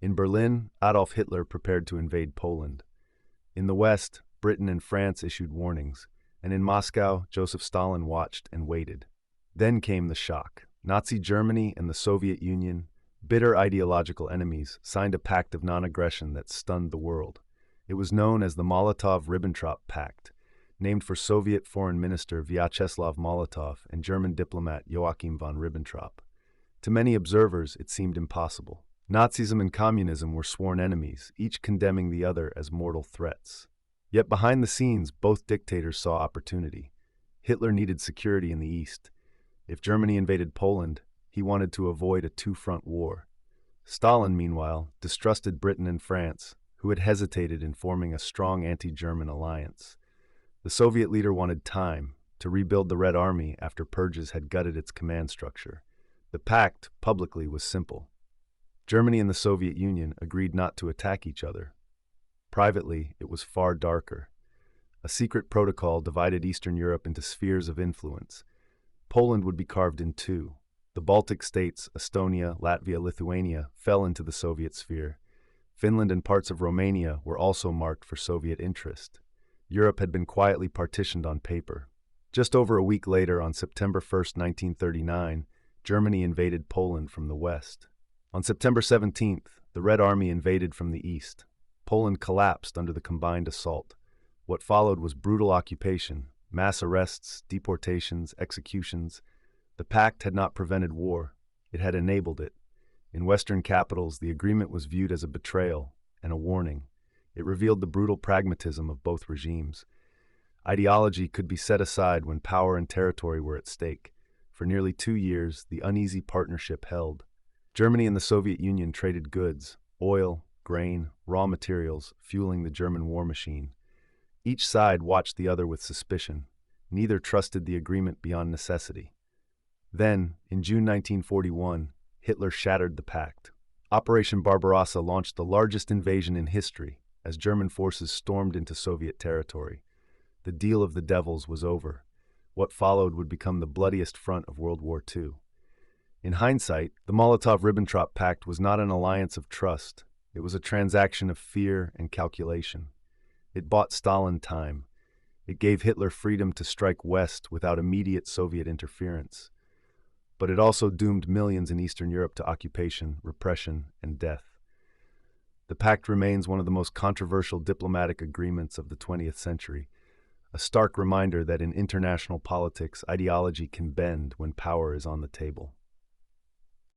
In Berlin, Adolf Hitler prepared to invade Poland. In the West, Britain and France issued warnings, and in Moscow, Joseph Stalin watched and waited. Then came the shock. Nazi Germany and the Soviet Union, bitter ideological enemies, signed a pact of non-aggression that stunned the world. It was known as the Molotov-Ribbentrop Pact, named for Soviet Foreign Minister Vyacheslav Molotov and German diplomat Joachim von Ribbentrop. To many observers, it seemed impossible. Nazism and communism were sworn enemies, each condemning the other as mortal threats. Yet behind the scenes, both dictators saw opportunity. Hitler needed security in the East. If Germany invaded Poland, he wanted to avoid a two-front war. Stalin, meanwhile, distrusted Britain and France, who had hesitated in forming a strong anti-German alliance. The Soviet leader wanted time to rebuild the Red Army after purges had gutted its command structure. The pact, publicly, was simple. Germany and the Soviet Union agreed not to attack each other. Privately, it was far darker. A secret protocol divided Eastern Europe into spheres of influence. Poland would be carved in two. The Baltic states, Estonia, Latvia, Lithuania, fell into the Soviet sphere. Finland and parts of Romania were also marked for Soviet interest. Europe had been quietly partitioned on paper. Just over a week later, on September 1st, 1939, Germany invaded Poland from the west. On September 17th, the Red Army invaded from the east. Poland collapsed under the combined assault. What followed was brutal occupation, mass arrests, deportations, executions. The pact had not prevented war, it had enabled it. In Western capitals, the agreement was viewed as a betrayal and a warning. It revealed the brutal pragmatism of both regimes. Ideology could be set aside when power and territory were at stake. For nearly 2 years, the uneasy partnership held. Germany and the Soviet Union traded goods, oil, grain, raw materials, fueling the German war machine. Each side watched the other with suspicion. Neither trusted the agreement beyond necessity. Then, in June 1941, Hitler shattered the pact. Operation Barbarossa launched the largest invasion in history as German forces stormed into Soviet territory. The deal of the devils was over. What followed would become the bloodiest front of World War II. In hindsight, the Molotov-Ribbentrop Pact was not an alliance of trust. It was a transaction of fear and calculation. It bought Stalin time. It gave Hitler freedom to strike west without immediate Soviet interference. But it also doomed millions in Eastern Europe to occupation, repression, and death. The pact remains one of the most controversial diplomatic agreements of the 20th century, a stark reminder that in international politics, ideology can bend when power is on the table.